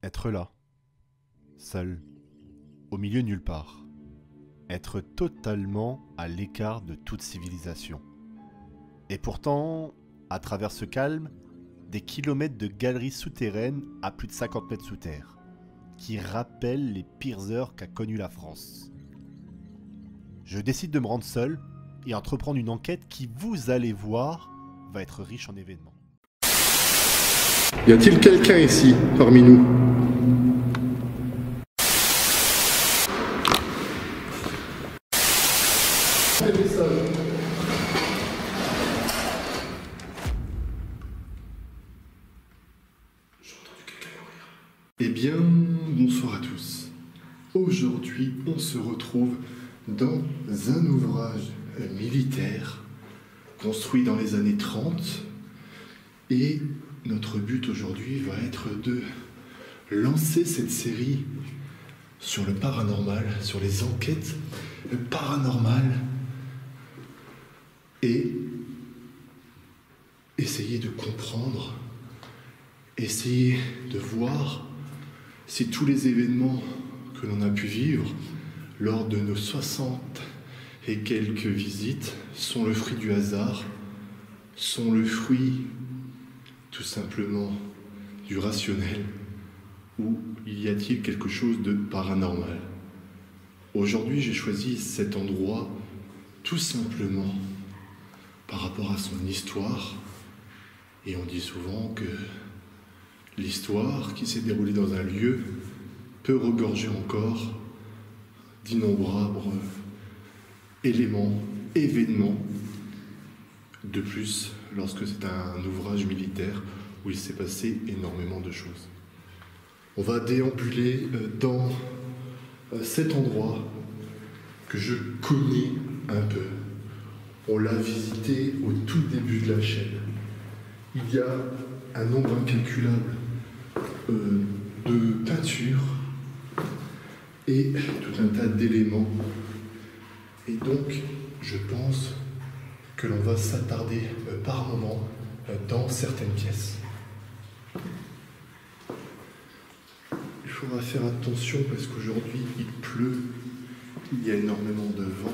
Être là, seul, au milieu nulle part. Être totalement à l'écart de toute civilisation. Et pourtant, à travers ce calme, des kilomètres de galeries souterraines à plus de 50 mètres sous terre, qui rappellent les pires heures qu'a connues la France. Je décide de me rendre seul et entreprendre une enquête qui, vous allez voir, va être riche en événements. Y a-t-il quelqu'un ici, parmi nous? Eh bien, bonsoir à tous. Aujourd'hui, on se retrouve dans un ouvrage militaire construit dans les années 30 et notre but aujourd'hui va être de lancer cette série sur le paranormal, sur les enquêtes paranormales et essayer de comprendre, essayer de voir si tous les événements que l'on a pu vivre lors de nos 60 et quelques visites sont le fruit du hasard, sont le fruit tout simplement du rationnel, ou y a-t-il quelque chose de paranormal? Aujourd'hui, j'ai choisi cet endroit tout simplement par rapport à son histoire, et on dit souvent que l'histoire qui s'est déroulée dans un lieu peut regorger encore d'innombrables éléments, événements. De plus, lorsque c'est un ouvrage militaire où il s'est passé énormément de choses. On va déambuler dans cet endroit que je connais un peu. On l'a visité au tout début de la chaîne. Il y a un nombre incalculable de peintures et tout un tas d'éléments. Et donc, je pense que l'on va s'attarder par moments dans certaines pièces. Il faudra faire attention parce qu'aujourd'hui il pleut, il y a énormément de vent.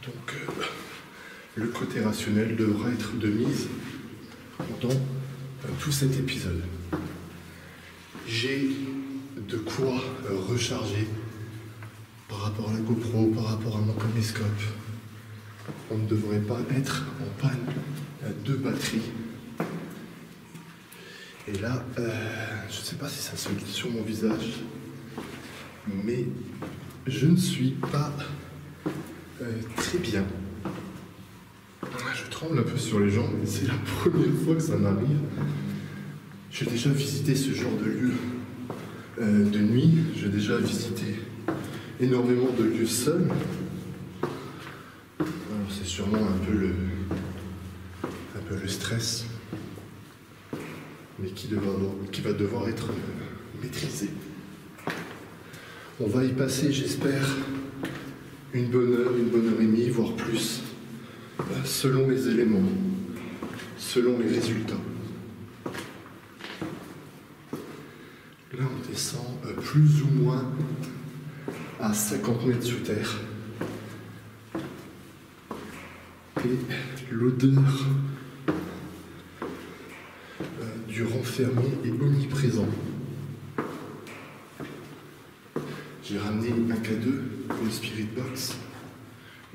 Donc le côté rationnel devra être de mise dans tout cet épisode. J'ai de quoi recharger par rapport à la GoPro, par rapport à mon caméscope. On ne devrait pas être en panne de batterie. Et là, je ne sais pas si ça se lit sur mon visage, mais je ne suis pas très bien. Je tremble un peu sur les jambes, et c'est la première fois que ça m'arrive. J'ai déjà visité ce genre de lieu de nuit, j'ai déjà visité énormément de lieux seuls. Alors c'est sûrement un peu le stress, mais qui va devoir être maîtrisé. On va y passer, j'espère, une bonne heure et demie, voire plus, selon les éléments, selon les résultats. Là, on descend plus ou moins à 50 mètres sous terre. Et l'odeur du renfermé est omniprésent. J'ai ramené un K2, une Spirit Box,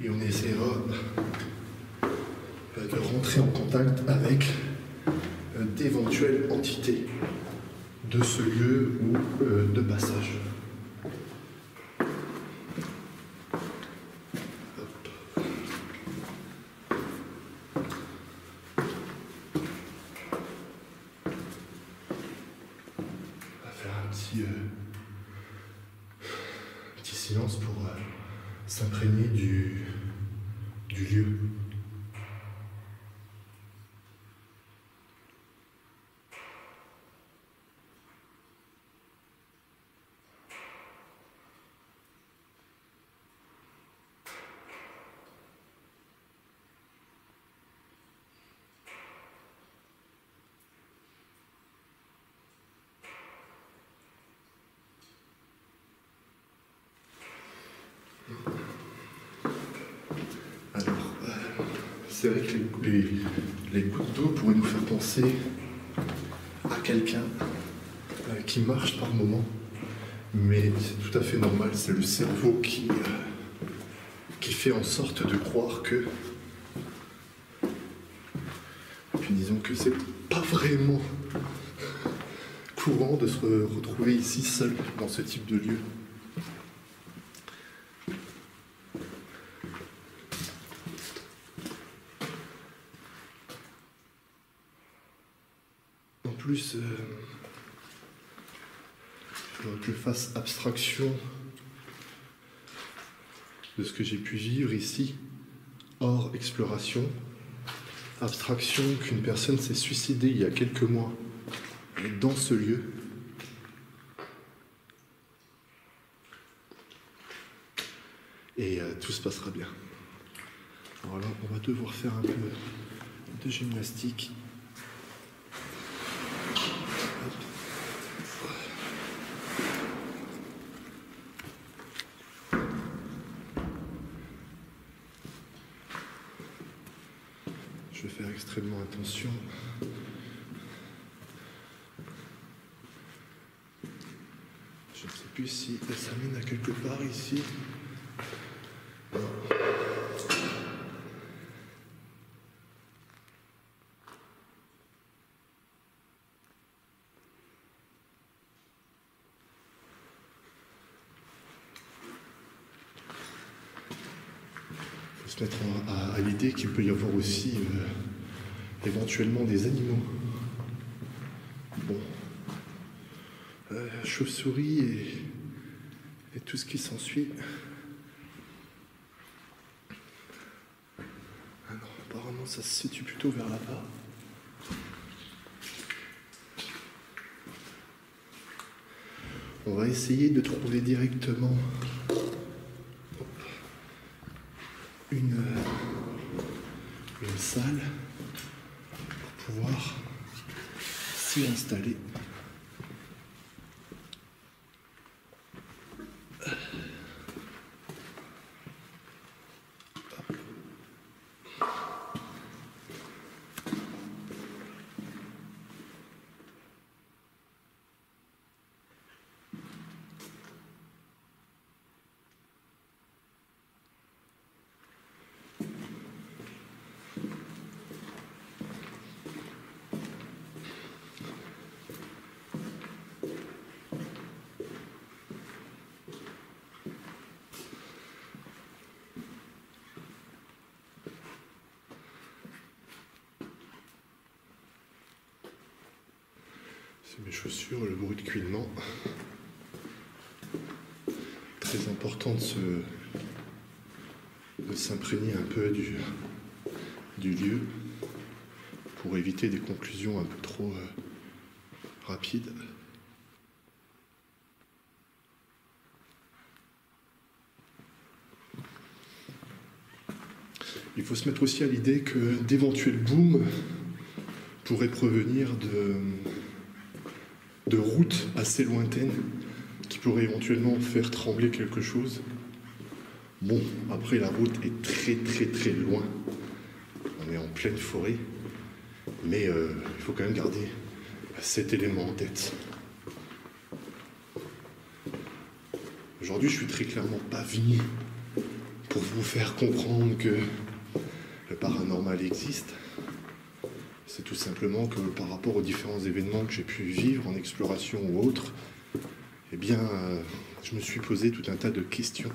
et on essaiera de rentrer en contact avec d'éventuelles entités de ce lieu ou de passage. Petit silence pour s'imprégner du lieu. C'est vrai que les gouttes d'eau pourraient nous faire penser à quelqu'un qui marche par moment, mais c'est tout à fait normal, c'est le cerveau qui fait en sorte de croire que... Puis disons que c'est pas vraiment courant de se retrouver ici seul dans ce type de lieu. En plus, il faudrait que je fasse abstraction de ce que j'ai pu vivre ici, hors exploration. Abstraction qu'une personne s'est suicidée il y a quelques mois dans ce lieu. Et tout se passera bien. Alors là, on va devoir faire un peu de gymnastique. Je vais faire extrêmement attention. Je ne sais plus si ça mène à quelque part ici. Non. Se mettre à l'idée qu'il peut y avoir aussi éventuellement des animaux. Bon. Chauves-souris et tout ce qui s'ensuit. Ah non, apparemment ça se situe plutôt vers là-bas. On va essayer de trouver directement une salle pour pouvoir s'y installer. C'est mes chaussures, le bruit de couinement. Très important de s'imprégner un peu du lieu pour éviter des conclusions un peu trop rapides. Il faut se mettre aussi à l'idée que d'éventuels booms pourraient provenir de routes assez lointaines qui pourraient éventuellement faire trembler quelque chose. Bon, après la route est très très très loin. On est en pleine forêt. Mais il faut quand même garder cet élément en tête. Aujourd'hui, je suis très clairement pas venu pour vous faire comprendre que le paranormal existe. C'est tout simplement que par rapport aux différents événements que j'ai pu vivre en exploration ou autre, eh bien, je me suis posé tout un tas de questions.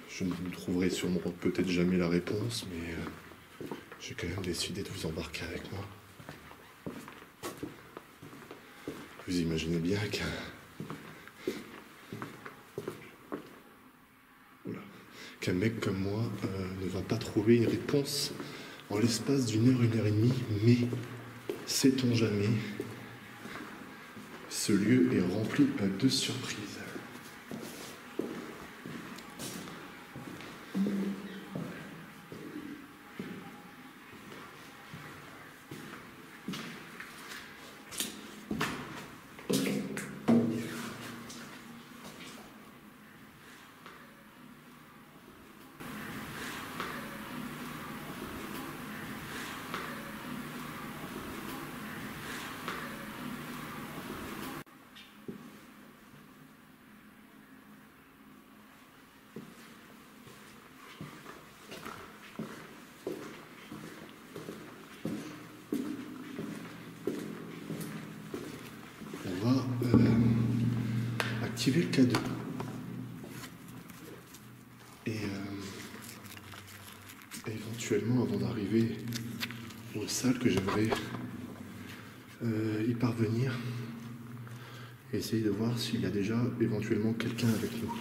Je ne trouverai sûrement peut-être jamais la réponse, mais j'ai quand même décidé de vous embarquer avec moi. Vous imaginez bien qu'un mec comme moi ne va pas trouver une réponse en l'espace d'une heure et demie, mais sait-on jamais, ce lieu est rempli de surprises. activer le K2. Et éventuellement, avant d'arriver aux salles que j'aimerais y parvenir, essayer de voir s'il y a déjà éventuellement quelqu'un avec nous.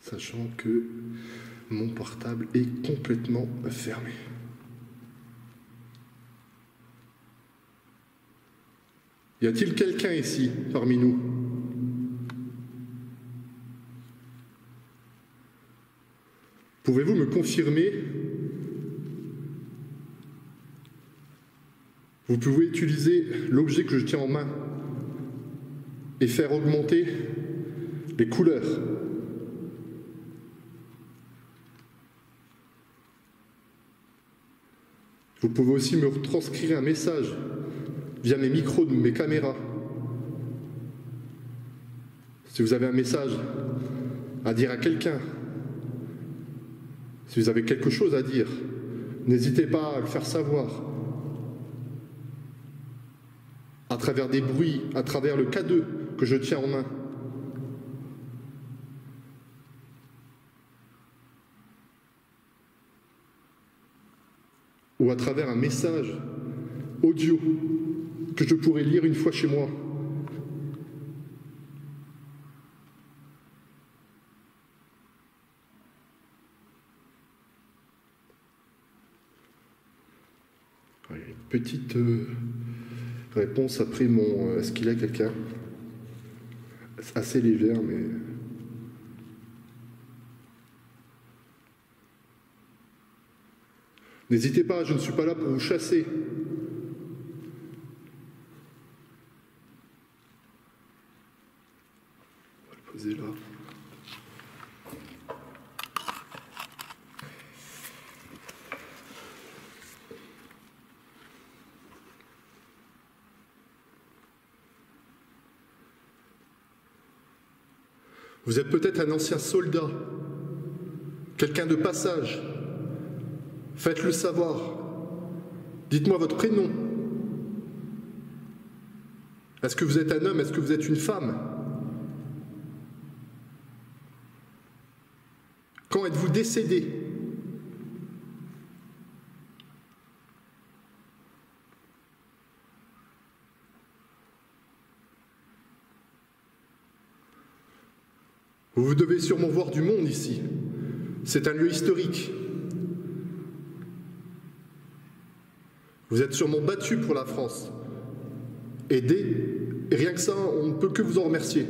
Sachant que mon portable est complètement fermé. Y a-t-il quelqu'un ici, parmi nous? Pouvez-vous me confirmer? Vous pouvez utiliser l'objet que je tiens en main et faire augmenter les couleurs. Vous pouvez aussi me retranscrire un message via mes micros de mes caméras. Si vous avez un message à dire à quelqu'un, si vous avez quelque chose à dire, n'hésitez pas à le faire savoir. À travers des bruits, à travers le K2 que je tiens en main. Ou à travers un message audio que je pourrais lire une fois chez moi. Une petite réponse après mon est-ce qu'il y a quelqu'un? Assez légère, mais... N'hésitez pas, je ne suis pas là pour vous chasser. On va le poser là. Vous êtes peut-être un ancien soldat, quelqu'un de passage. Faites-le savoir. Dites-moi votre prénom. Est-ce que vous êtes un homme? Est-ce que vous êtes une femme? Quand êtes-vous décédé? Vous devez sûrement voir du monde ici. C'est un lieu historique. Vous êtes sûrement battu pour la France. Aidé, et rien que ça, on ne peut que vous en remercier.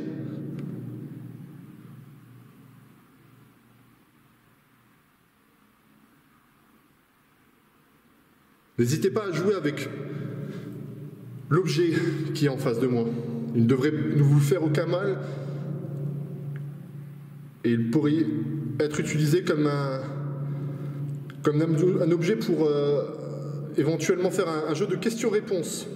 N'hésitez pas à jouer avec l'objet qui est en face de moi. Il ne devrait ne vous faire aucun mal et il pourrait être utilisé comme un objet pour éventuellement faire un jeu de questions-réponses.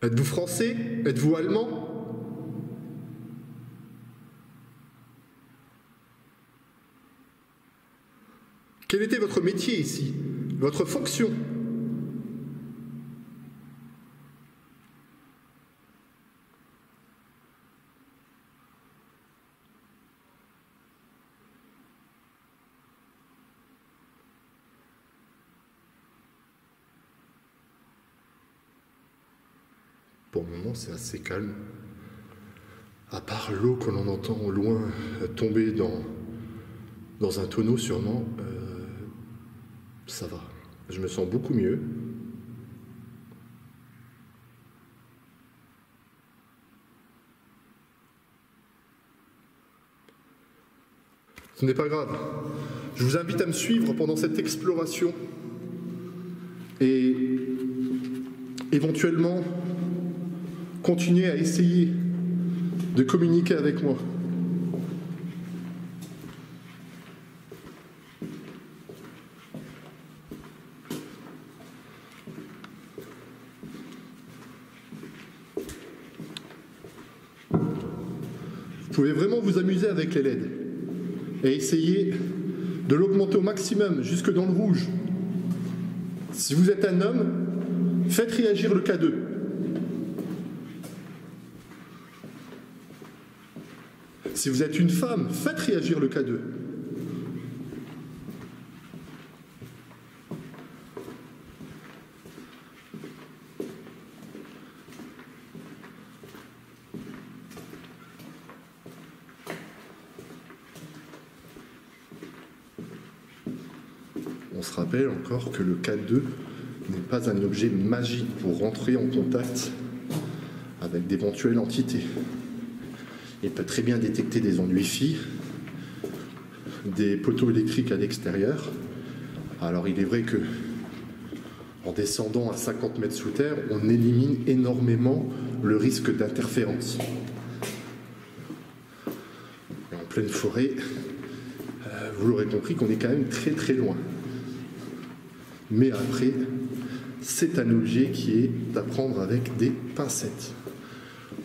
Êtes-vous français? Êtes-vous allemand? Quel était votre métier ici? Votre fonction? Pour le moment, c'est assez calme. À part l'eau que l'on entend au loin tomber dans un tonneau sûrement, ça va. Je me sens beaucoup mieux. Ce n'est pas grave. Je vous invite à me suivre pendant cette exploration et éventuellement continuer à essayer de communiquer avec moi. Vous pouvez vraiment vous amuser avec les LED et essayer de l'augmenter au maximum jusque dans le rouge. Si vous êtes un homme, faites réagir le K2. Si vous êtes une femme, faites réagir le K2. On se rappelle encore que le K2 n'est pas un objet magique pour rentrer en contact avec d'éventuelles entités. Il peut très bien détecter des ondes Wi-Fi, des poteaux électriques à l'extérieur. Alors il est vrai que en descendant à 50 mètres sous terre, on élimine énormément le risque d'interférence. Et en pleine forêt, vous l'aurez compris qu'on est quand même très très loin. Mais après, c'est un objet qui est à prendre avec des pincettes.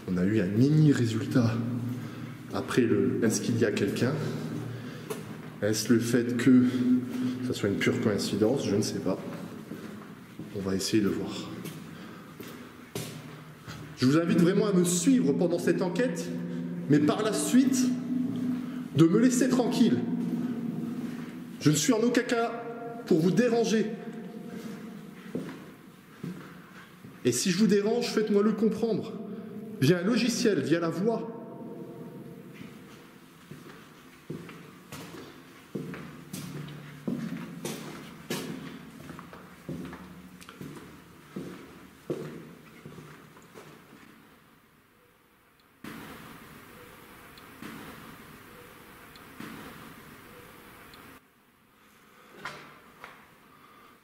On a eu un mini résultat après le « est-ce qu'il y a quelqu'un » Est-ce le fait que ça soit une pure coïncidence? Je ne sais pas. On va essayer de voir. Je vous invite vraiment à me suivre pendant cette enquête, mais par la suite, de me laisser tranquille. Je ne suis en aucun cas pour vous déranger. Et si je vous dérange, faites-moi le comprendre. Via un logiciel, via la voix.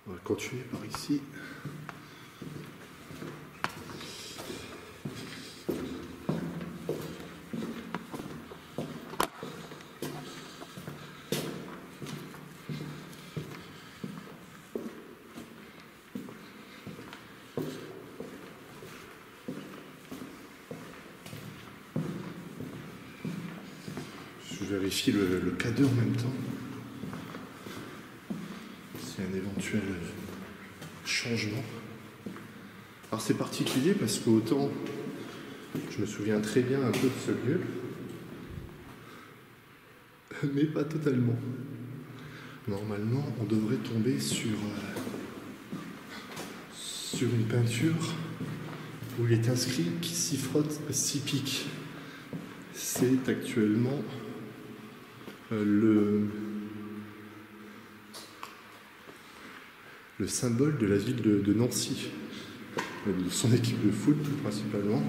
On va continuer par ici. Je vérifie le K2 en même temps. C'est un éventuel changement. Alors c'est particulier parce qu'autant je me souviens très bien un peu de ce lieu, mais pas totalement. Normalement, on devrait tomber sur une peinture où il est inscrit qui s'y frotte 6 pics. C'est actuellement le symbole de la ville de Nancy, de son équipe de foot principalement.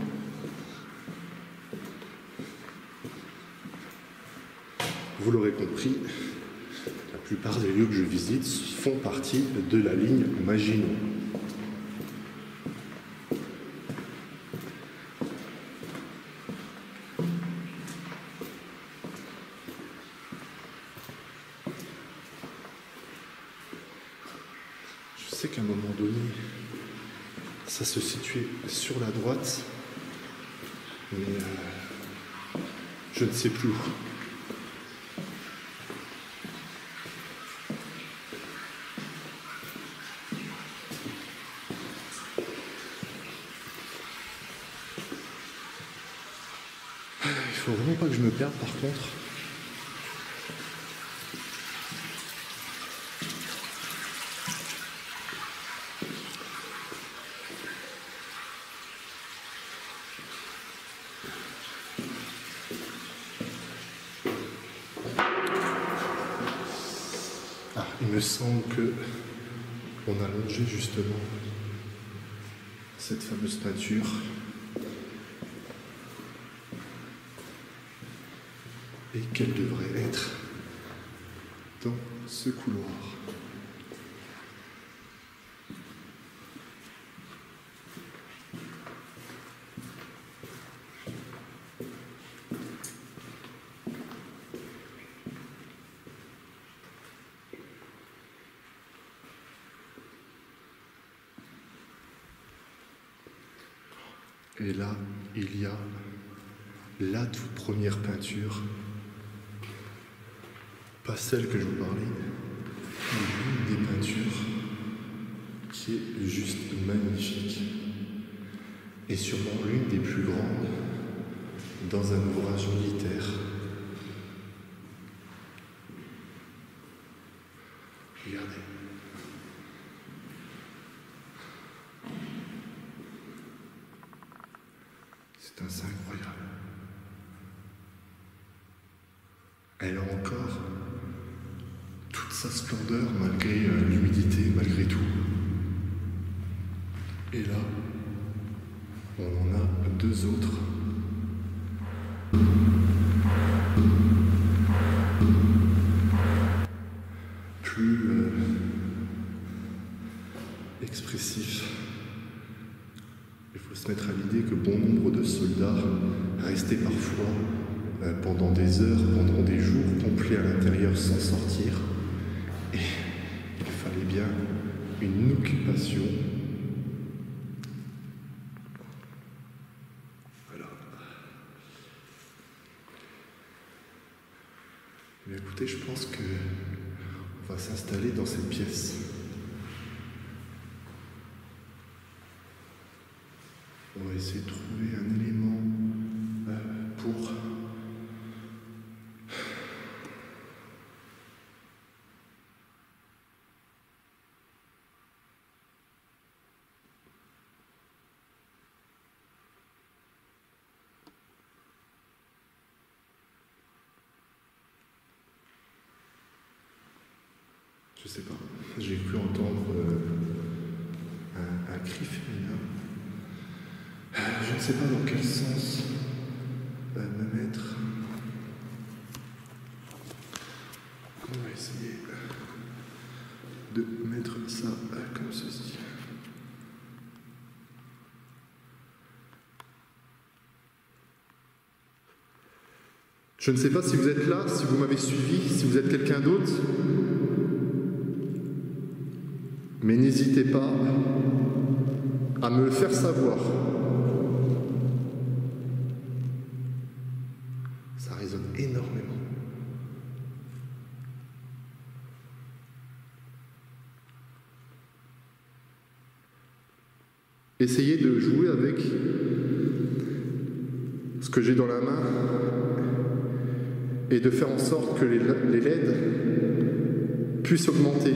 Vous l'aurez compris, la plupart des lieux que je visite font partie de la ligne Maginot. Je sais qu'à un moment donné, ça se situait sur la droite, mais je ne sais plus où. Il faut vraiment pas que je me perde par contre. Ah, il me semble que on a longé justement cette fameuse peinture. Et qu'elle devrait être dans ce couloir. Et là, il y a la toute première peinture, pas celle que je vous parlais, mais l'une des peintures qui est juste magnifique et sûrement l'une des plus grandes dans un ouvrage militaire. Regardez. C'est assez incroyable. Elle a encore toute sa splendeur malgré l'humidité, malgré tout. Et là, on en a deux autres. Plus expressifs. Il faut se mettre à l'idée que bon nombre de soldats restaient parfois pendant des heures, pendant des jours complets à l'intérieur sans sortir. Et il fallait bien une occupation. Voilà. Mais écoutez, je pense que on va s'installer dans cette pièce. On va essayer de trouver un élément pour je sais pas, j'ai cru entendre un cri féminin. Je ne sais pas dans quel sens me mettre. On va essayer de mettre ça comme ceci. Je ne sais pas si vous êtes là, si vous m'avez suivi, si vous êtes quelqu'un d'autre. Mais n'hésitez pas à me le faire savoir. Ça résonne énormément. Essayez de jouer avec ce que j'ai dans la main et de faire en sorte que les LED puissent augmenter.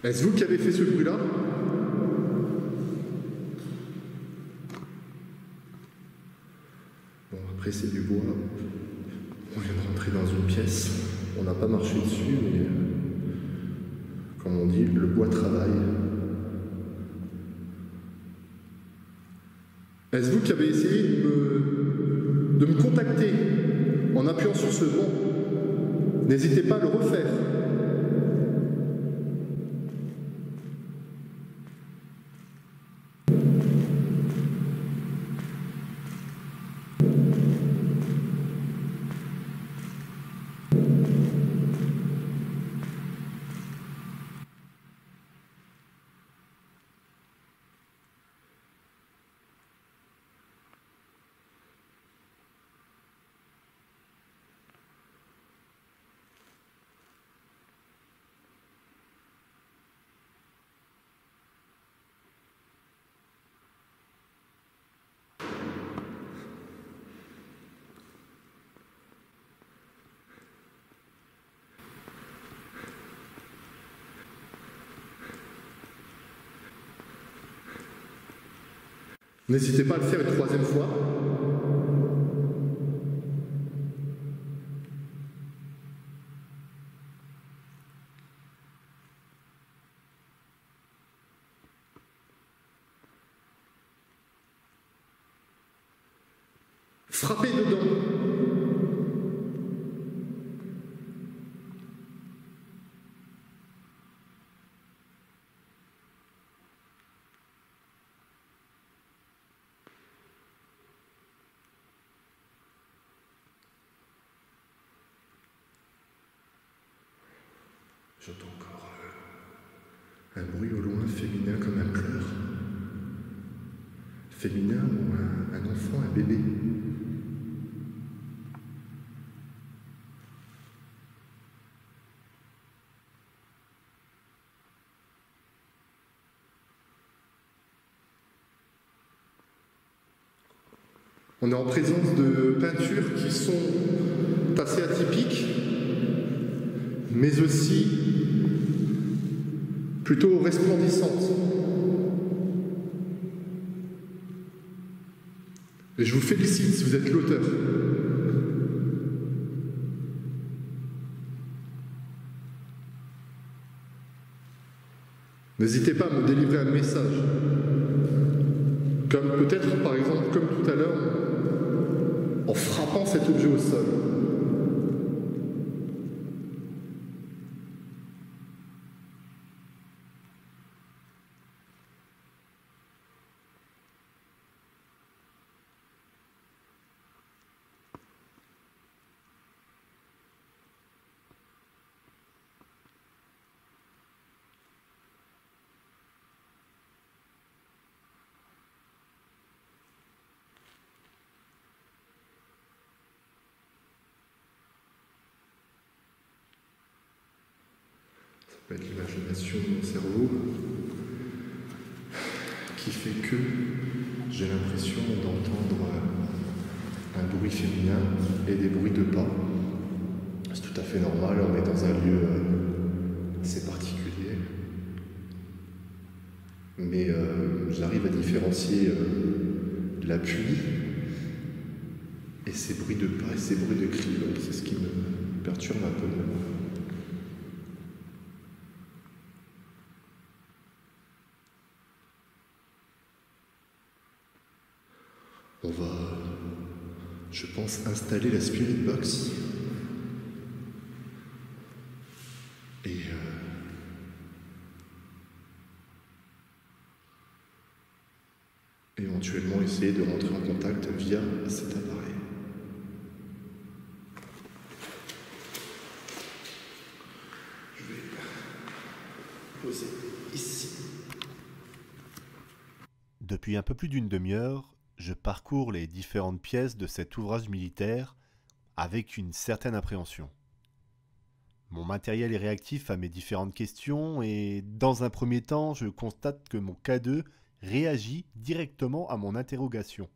Est-ce vous qui avez fait ce bruit-là? Bon, après c'est du bois. On vient de rentrer dans une pièce. On n'a pas marché dessus, mais comme on dit, le bois travaille. Est-ce vous qui avez essayé de me contacter en appuyant sur ce banc? N'hésitez pas à le refaire. N'hésitez pas à le faire une troisième fois. Frappez dedans. J'entends encore un bruit au loin féminin comme un pleur. Féminin ou un enfant, un bébé. On est en présence de peintures qui sont assez atypiques, mais aussi plutôt resplendissantes. Et je vous félicite si vous êtes l'auteur. N'hésitez pas à me délivrer un message. Comme peut-être, par exemple, comme tout à l'heure, en frappant cet objet au sol. Ça peut être l'imagination de mon cerveau qui fait que j'ai l'impression d'entendre un bruit féminin et des bruits de pas. C'est tout à fait normal, on est dans un lieu assez particulier. Mais j'arrive à différencier la pluie et ces bruits de pas et ces bruits de cris. C'est ce qui me perturbe un peu. On va, je pense, installer la Spirit Box et éventuellement essayer de rentrer en contact via cet appareil. Je vais poser ici. Depuis un peu plus d'une demi-heure, je parcours les différentes pièces de cet ouvrage militaire avec une certaine appréhension. Mon matériel est réactif à mes différentes questions et dans un premier temps, je constate que mon K2 réagit directement à mon interrogation.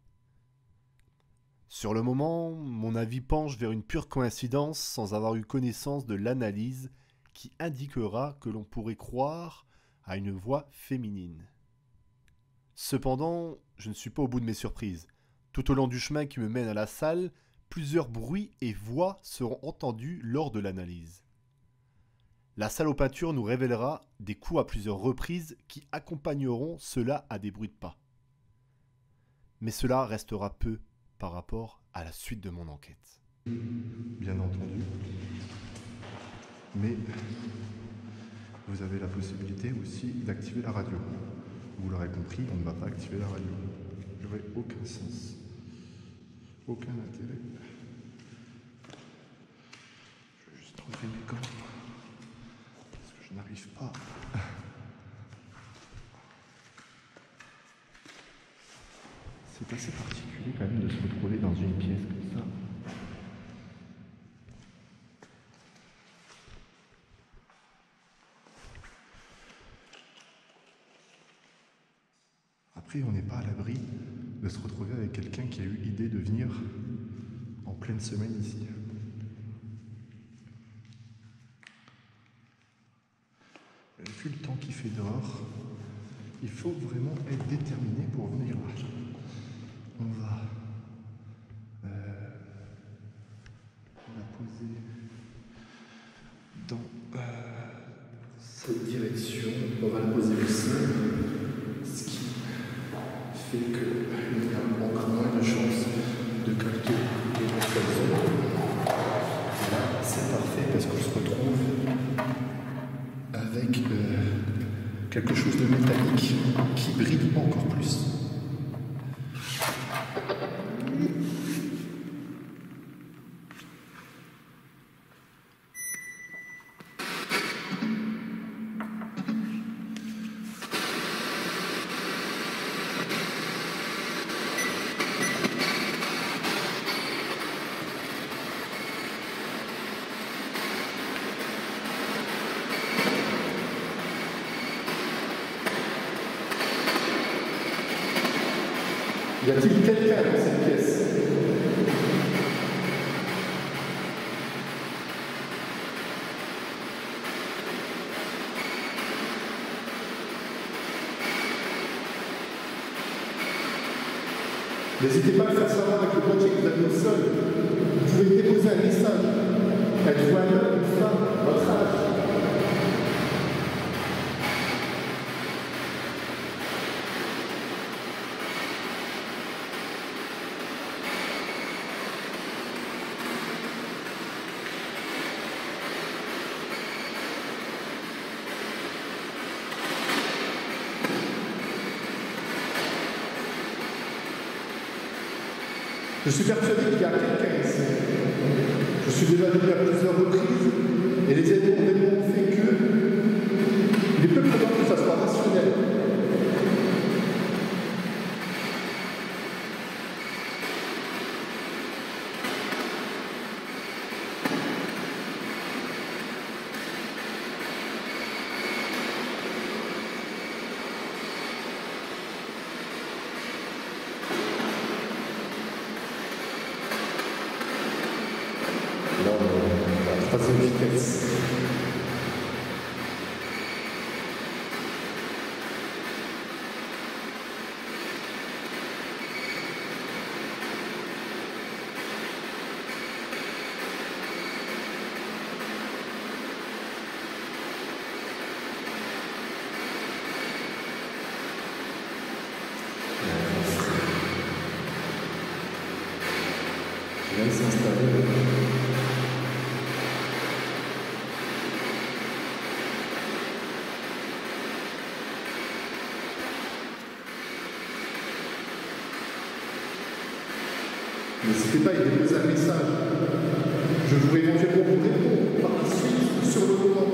Sur le moment, mon avis penche vers une pure coïncidence sans avoir eu connaissance de l'analyse qui indiquera que l'on pourrait croire à une voix féminine. Cependant, je ne suis pas au bout de mes surprises. Tout au long du chemin qui me mène à la salle, plusieurs bruits et voix seront entendus lors de l'analyse. La salle aux peintures nous révélera des coups à plusieurs reprises qui accompagneront cela à des bruits de pas. Mais cela restera peu par rapport à la suite de mon enquête. Bien entendu. Mais vous avez la possibilité aussi d'activer la radio. Vous l'aurez compris, on ne va pas activer la radio. Il n'y aurait aucun sens, aucun intérêt. Je vais juste enlever mes gants, parce que je n'arrive pas. C'est assez particulier quand même de se retrouver dans une pièce comme ça. Après, on n'est pas à l'abri de se retrouver avec quelqu'un qui a eu l'idée de venir en pleine semaine ici. Vu le temps qu'il fait dehors, il faut vraiment être déterminé pour venir là. On va la poser dans cette direction. On va la poser au sol, ce qui fait qu'il y a encore moins de chances de capter l'éventuelle zone. Là, c'est parfait parce qu'on se retrouve avec quelque chose de métallique qui brille encore plus. Y a-t-il quelqu'un dans cette pièce? N'hésitez pas à le faire savoir avec le boîtier que vous avez au sol. Vous pouvez déposer un message. Êtes-vous un homme, une femme, votre âge? Je suis persuadé qu'il y a quelqu'un ici. Je suis déjà venu à plusieurs reprises et les événements ont fait que il est peu probable que ça soit rationnel. La troisième vitesse. Je viens de s'installer. N'hésitez pas à y déposer un message. Je pourrais éventuellement vous répondre par la suite sur le moment.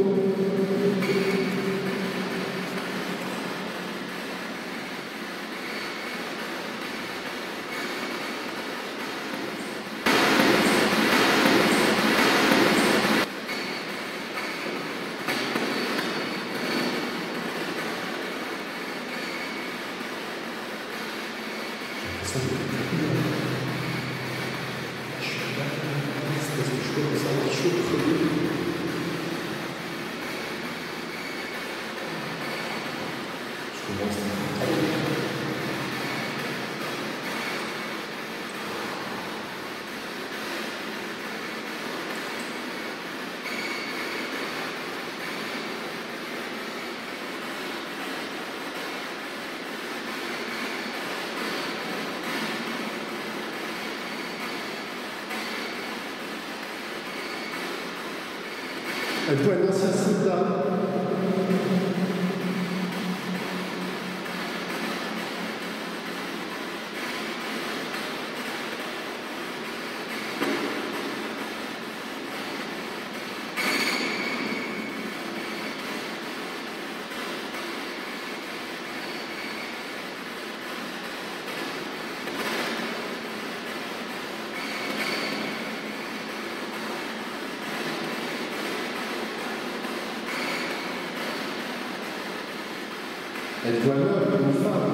Êtes-vous un ancien soldat? Êtes-vous un homme ou une femme?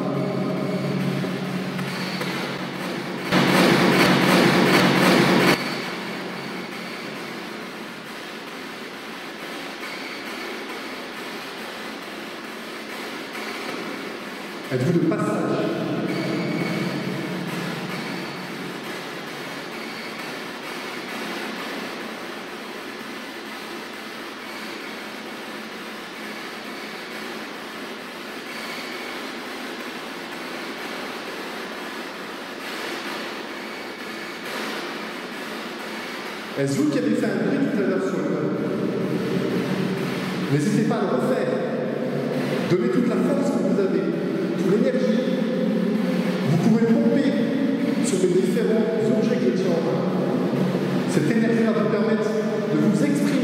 Êtes-vous de passage? Est-ce vous qui avez fait un bruit tout à l'heure sur le web? N'hésitez pas à le refaire. Donnez toute la force que vous avez, toute l'énergie. Vous pouvez pomper sur les différents objets que je tiens en main. Cette énergie va vous permettre de vous exprimer.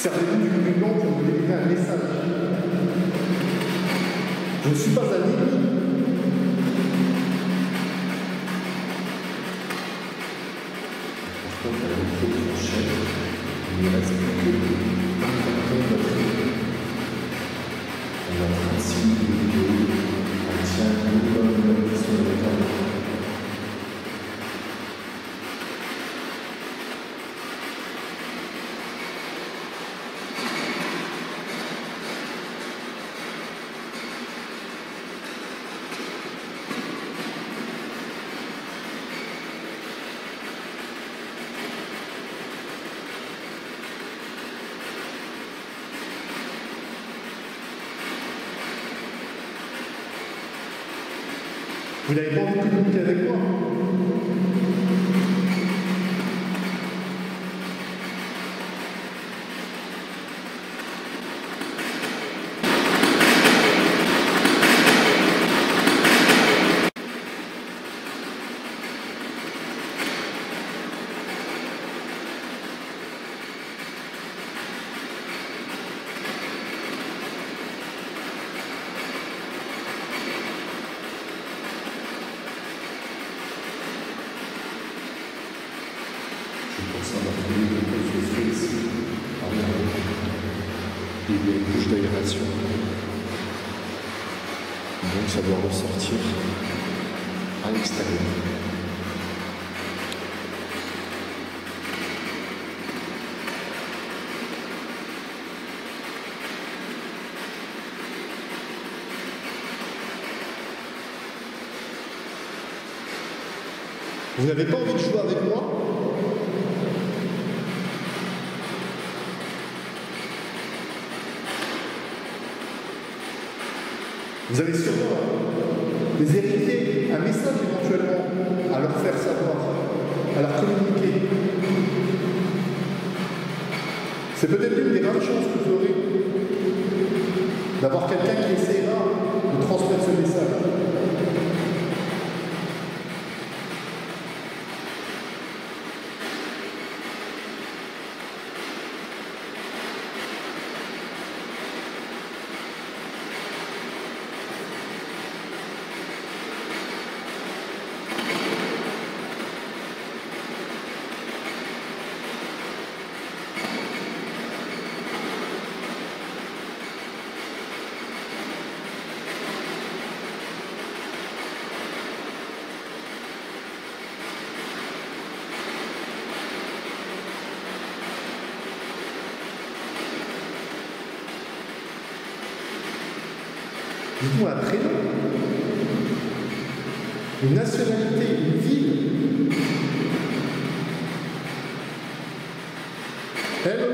Servez-vous du bruit blanc pour vous délivrer un message. Je ne suis pas un ennemi. Il ne reste plus que on a 36 minutes, on tient minimum sur le temps. Vous n'avez pas envie de communiquer avec moi? Il y a une couche d'aération. Donc ça doit ressortir à l'extérieur. Vous n'avez pas envie de jouer avec moi? Vous avez sûrement des héritiers, un message éventuellement à leur faire savoir, à leur communiquer. C'est peut-être une des rares chances que vous aurez d'avoir quelqu'un qui essaiera de transmettre ce message. Dites-moi un prénom, une nationalité, une ville. Elle,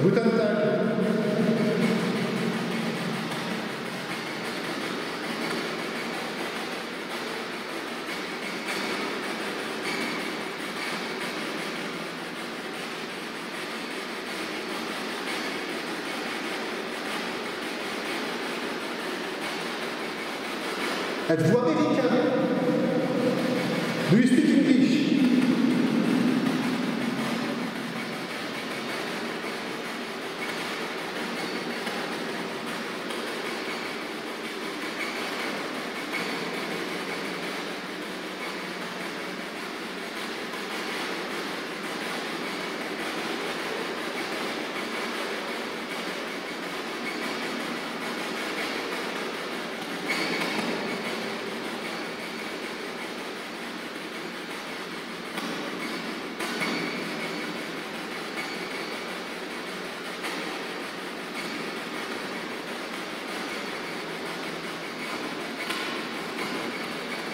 Bhutan. Êtes-vous américain? Do you speak English?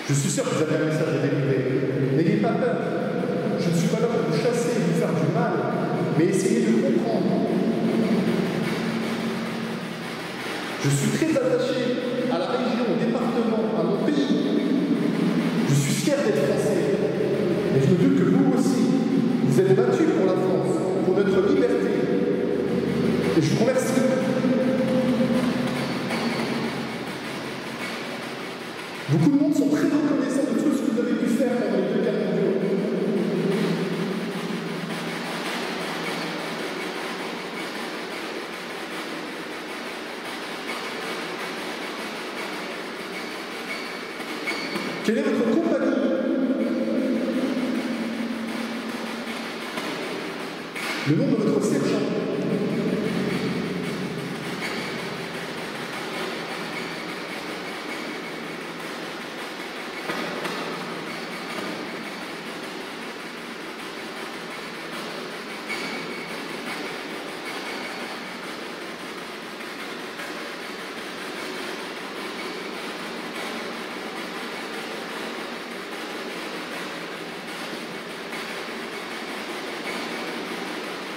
Je suis sûr que vous avez un message à délivrer. N'ayez pas peur. Je ne suis pas là pour vous chasser et vous faire du mal, mais essayez de comprendre. Je suis très attaché à la région, au département, à mon pays. Je suis fier d'être français. Mais je me doute que vous aussi, vous êtes battus pour la France, pour notre liberté. Et je vous remercie. Beaucoup de monde sont très reconnaissants de tout ce que vous avez pu faire pendant les 2 guerres mondiaux. Quelle est votre compagnie? Le nom de votre sergent?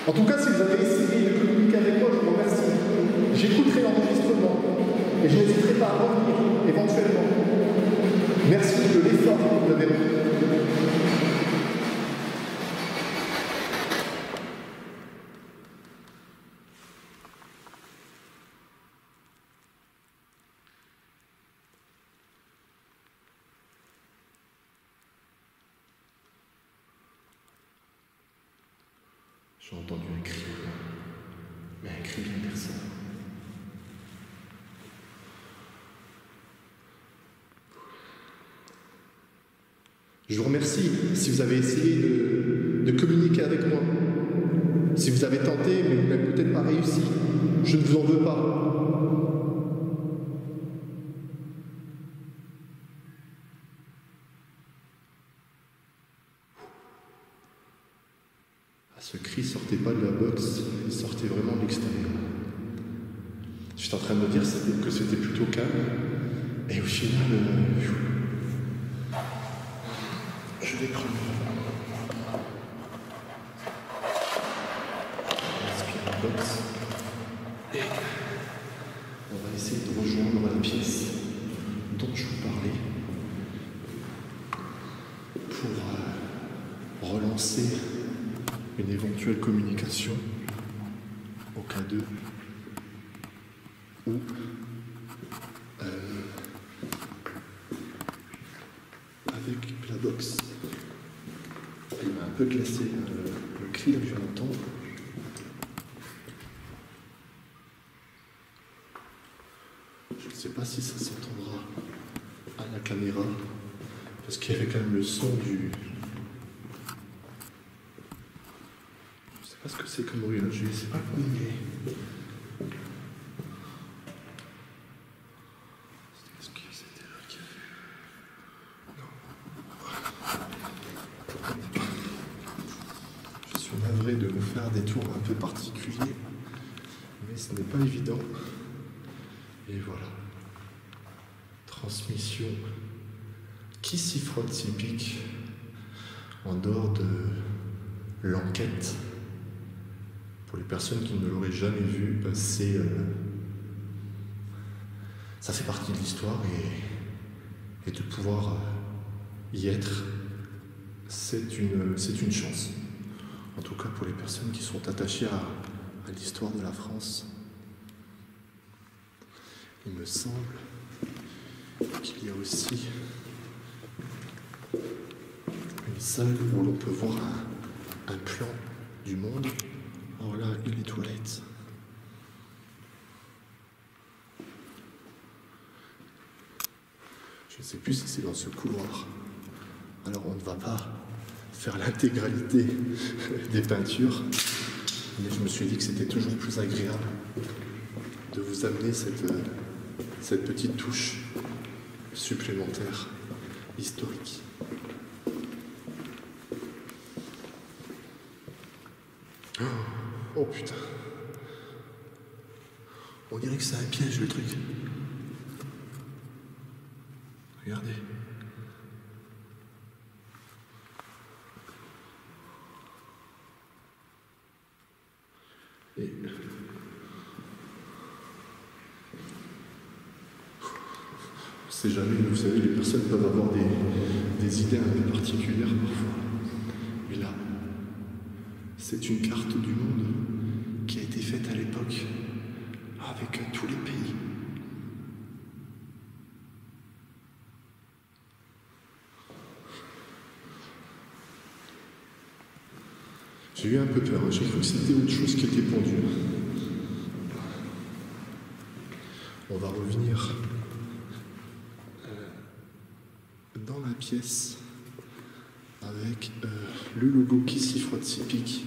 En tout cas, si vous avez essayé de communiquer avec moi, je vous remercie. J'écouterai l'enregistrement et je n'hésiterai pas à revenir éventuellement. Merci de l'effort que vous avez fait. J'ai entendu un cri, mais un cri d'une personne. Je vous remercie si vous avez essayé de communiquer avec moi. Si vous avez tenté, mais vous n'avez peut-être pas réussi, je ne vous en veux pas. Ce cri sortait pas de la box, il sortait vraiment de l'extérieur. J'étais en train de me dire que c'était plutôt calme, et au final, je vais prendre la box et on va essayer de rejoindre la pièce dont je vous parlais pour relancer une éventuelle communication au cas de où avec la box il m'a un peu glacé le cri que je viens d'entendre. Je ne sais pas si ça s'entendra à la caméra parce qu'il y avait quand même le son du... Parce que c'est comme bruit, je ne sais pas combien il est. Est-ce que c'était là qu'il y avait? Non. Je suis navré de vous faire des tours un peu particuliers, mais ce n'est pas évident. Et voilà. Transmission qui s'y frotte s'y pique en dehors de l'enquête. Pour les personnes qui ne l'auraient jamais vu, ça fait partie de l'histoire et de pouvoir y être, c'est une chance. En tout cas pour les personnes qui sont attachées à l'histoire de la France. Il me semble qu'il y a aussi une salle où l'on peut voir un plan du monde. Alors là, il y a les toilettes. Je ne sais plus si c'est dans ce couloir. Alors on ne va pas faire l'intégralité des peintures, mais je me suis dit que c'était toujours plus agréable de vous amener cette petite touche supplémentaire, historique. Oh putain. On dirait que c'est un piège le truc. Regardez. sait jamais, vous savez, les personnes peuvent avoir des idées un peu particulières parfois. Mais là, c'est une carte du monde qui a été faite à l'époque avec tous les pays. J'ai eu un peu peur, j'ai cru que c'était autre chose qui était pendu. On va revenir dans la pièce avec le logo qui s'y frotte, s'y pique.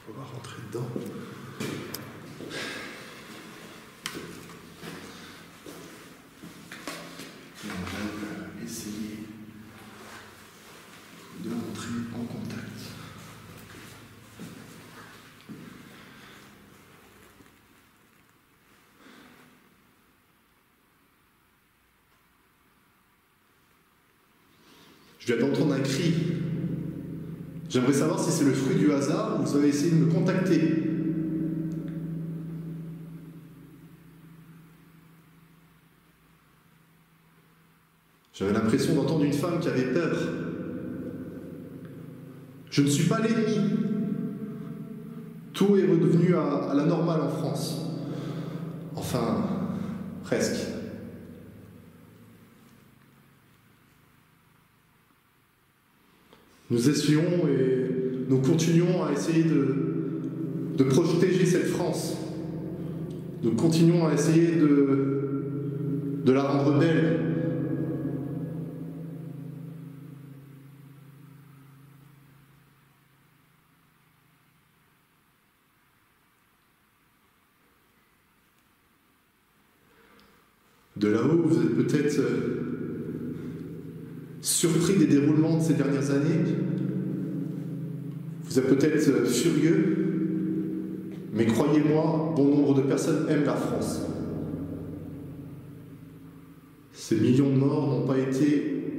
On va rentrer dedans. Et on va essayer de rentrer en contact. Je viens d'entendre un cri. J'aimerais savoir si c'est le fruit du hasard ou vous avez essayé de me contacter. J'avais l'impression d'entendre une femme qui avait peur. Je ne suis pas l'ennemi. Tout est redevenu à la normale en France. Enfin, presque. Nous essayons et nous continuons à essayer de protéger cette France. Nous continuons à essayer de la rendre belle. De là-haut, vous êtes peut-être surpris des déroulements de ces dernières années. Vous êtes peut-être furieux, mais croyez-moi, bon nombre de personnes aiment la France. Ces millions de morts n'ont pas été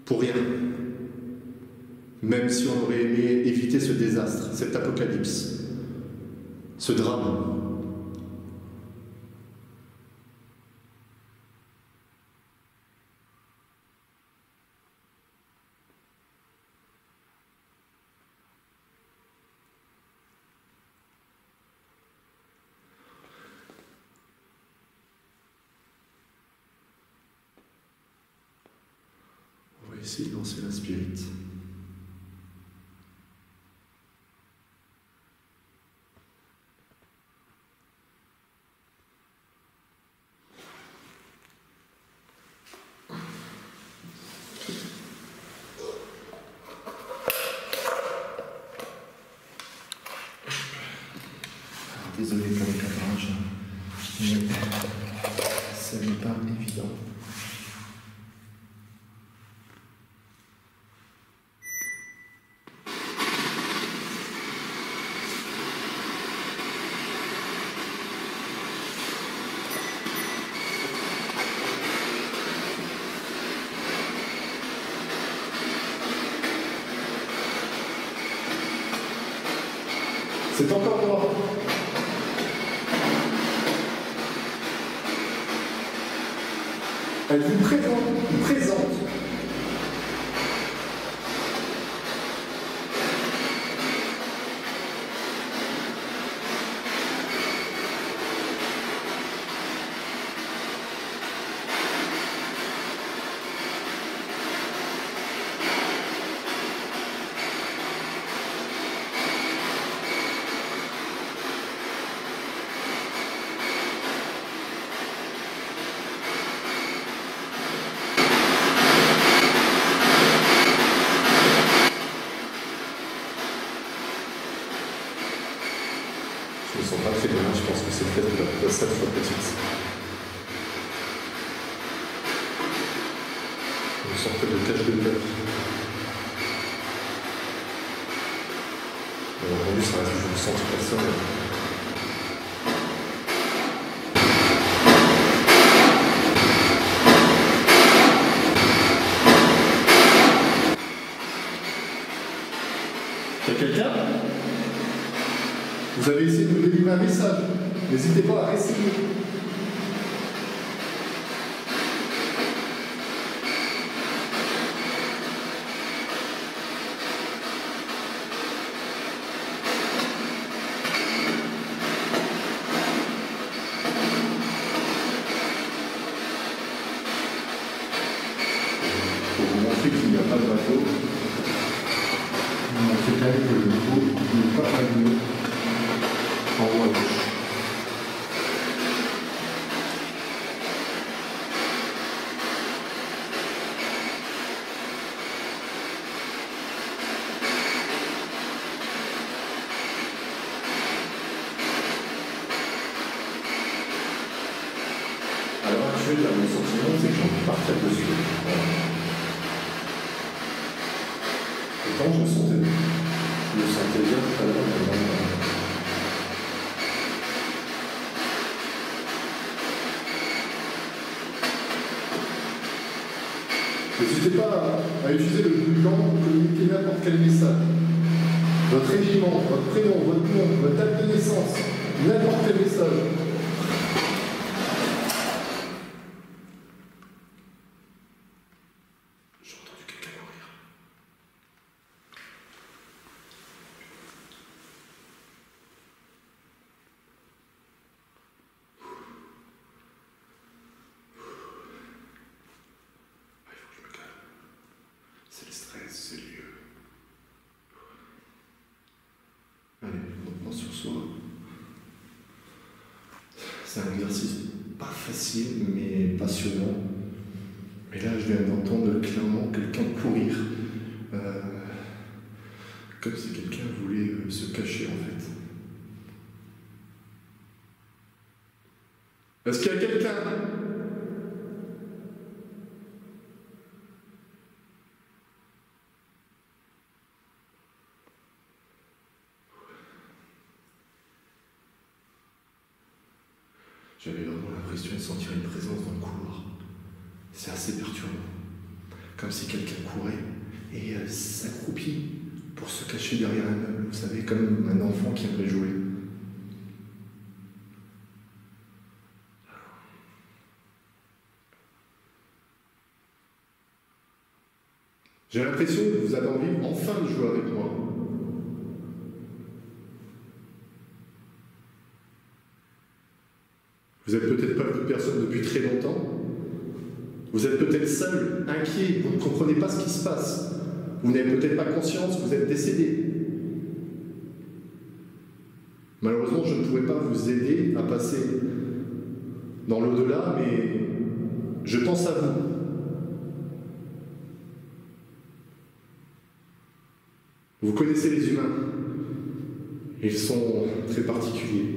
pour rien, même si on aurait aimé éviter ce désastre, cet apocalypse, ce drame. On va essayer de lancer la spirit. Désolé pour le cadrage, mais ce n'est pas évident. C'est encore moi. Elle vous présente. Je me sens pas très bien, je pense que c'est peut-être cette fois petite. sorte de tâche de cœur. Bien entendu, ça reste une ressenti personnel. Y'a quelqu'un? Vous avez essayé de me délivrer un message. N'hésitez pas à réessayer. Pour vous montrer qu'il n'y a pas de bateau, vous montrez bien que le bateau n'est pas aligné en haut à gauche. À l'heure actuelle, mon sentiment, c'est que j'ai envie de partir dessus. Voilà. Autant je me sentais bien tout à l'heure. N'hésitez pas à utiliser le bout de blanc pour communiquer n'importe quel message. Votre régiment, votre prénom, votre nom, votre date de naissance, n'importe quel message. J'ai entendu quelqu'un mourir. Il faut que je me calme. C'est le stress, c'est le lieu. Allez, reprends sur soi. C'est un exercice pas facile, mais passionnant. Mais là, je viens d'entendre clairement quelqu'un courir. Comme si quelqu'un voulait se cacher, en fait. Est-ce qu'il y a quelqu'un? J'avais vraiment l'impression de sentir une présence dans le couloir. C'est assez perturbant. Comme si quelqu'un courait et s'accroupit pour se cacher derrière un meuble, vous savez, comme un enfant qui aimerait jouer. J'ai l'impression que vous avez envie enfin de jouer avec moi. Vous n'êtes peut-être pas vu personne depuis très longtemps. Vous êtes peut-être seul, inquiet, vous ne comprenez pas ce qui se passe. Vous n'avez peut-être pas conscience, vous êtes décédé. Malheureusement, je ne pouvais pas vous aider à passer dans l'au-delà, mais je pense à vous. Vous connaissez les humains. Ils sont très particuliers.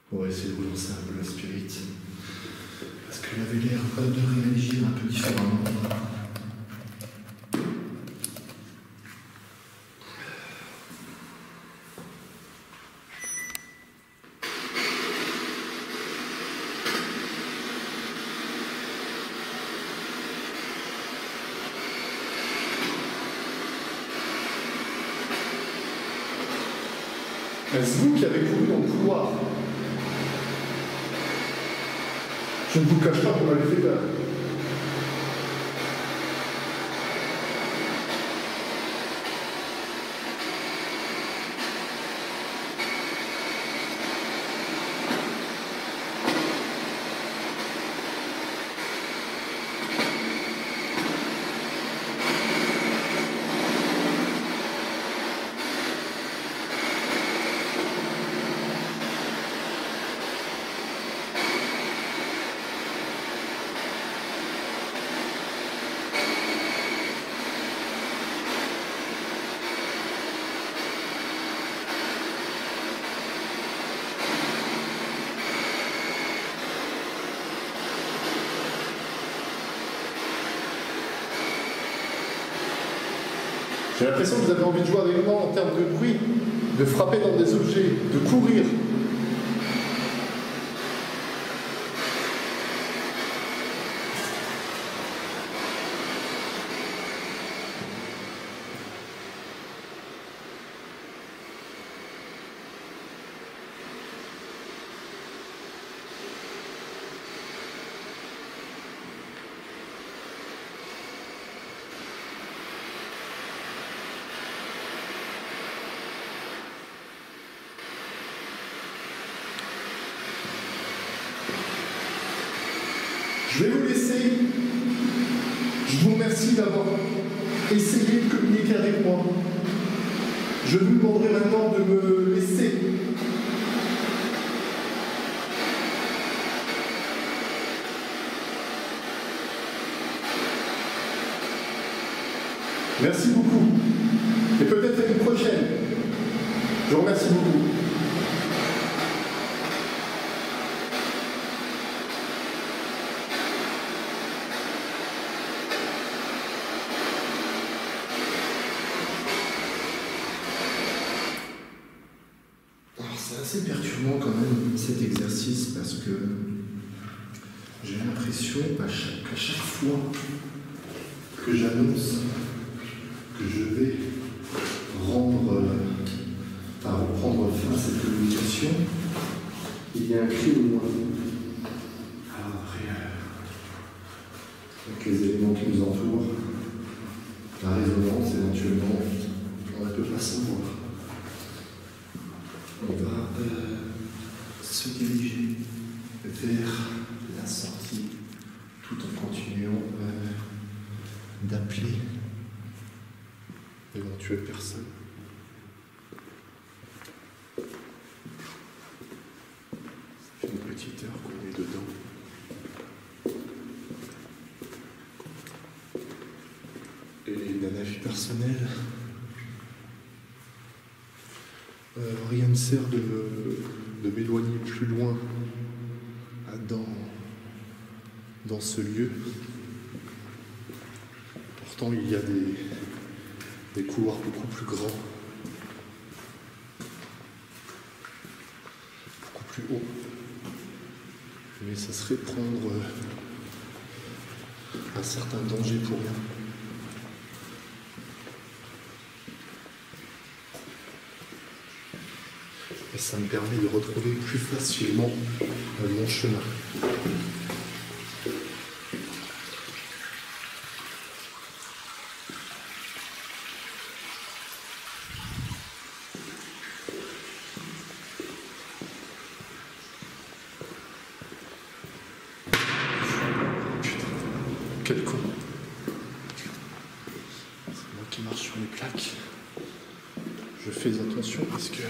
On va essayer de relancer un peu la spirit. Parce qu'elle avait l'air de réagir un peu différemment. Est-ce vous qui avez couru dans le couloir? Je ne vous cache pas qu'on m'avait fait peur. J'ai l'impression que vous avez envie de jouer avec moi en termes de bruit, de frapper dans des objets, de courir. Je vais vous laisser. Je vous remercie d'avoir essayé de communiquer avec moi. Je vous demanderai maintenant de me laisser. Merci beaucoup. Et peut-être à une prochaine. Je vous remercie beaucoup. C'est assez perturbant quand même cet exercice parce que j'ai l'impression qu'à chaque fois que j'annonce que je vais reprendre fin à cette communication, il y a un cri au loin. Alors après, avec les éléments qui nous entourent, la résonance éventuellement, on ne peut pas savoir. On va se diriger vers la sortie tout en continuant d'appeler d'éventuelles personnes. Ça fait une petite heure qu'on est dedans. Et d'un avis personnel, rien ne sert de m'éloigner plus loin dans ce lieu. Pourtant, il y a des couloirs beaucoup plus grands, beaucoup plus hauts. Mais ça serait prendre un certain danger pour rien. Et ça me permet de retrouver plus facilement mon chemin. Putain, quel con. C'est moi qui marche sur les plaques. Je fais attention parce que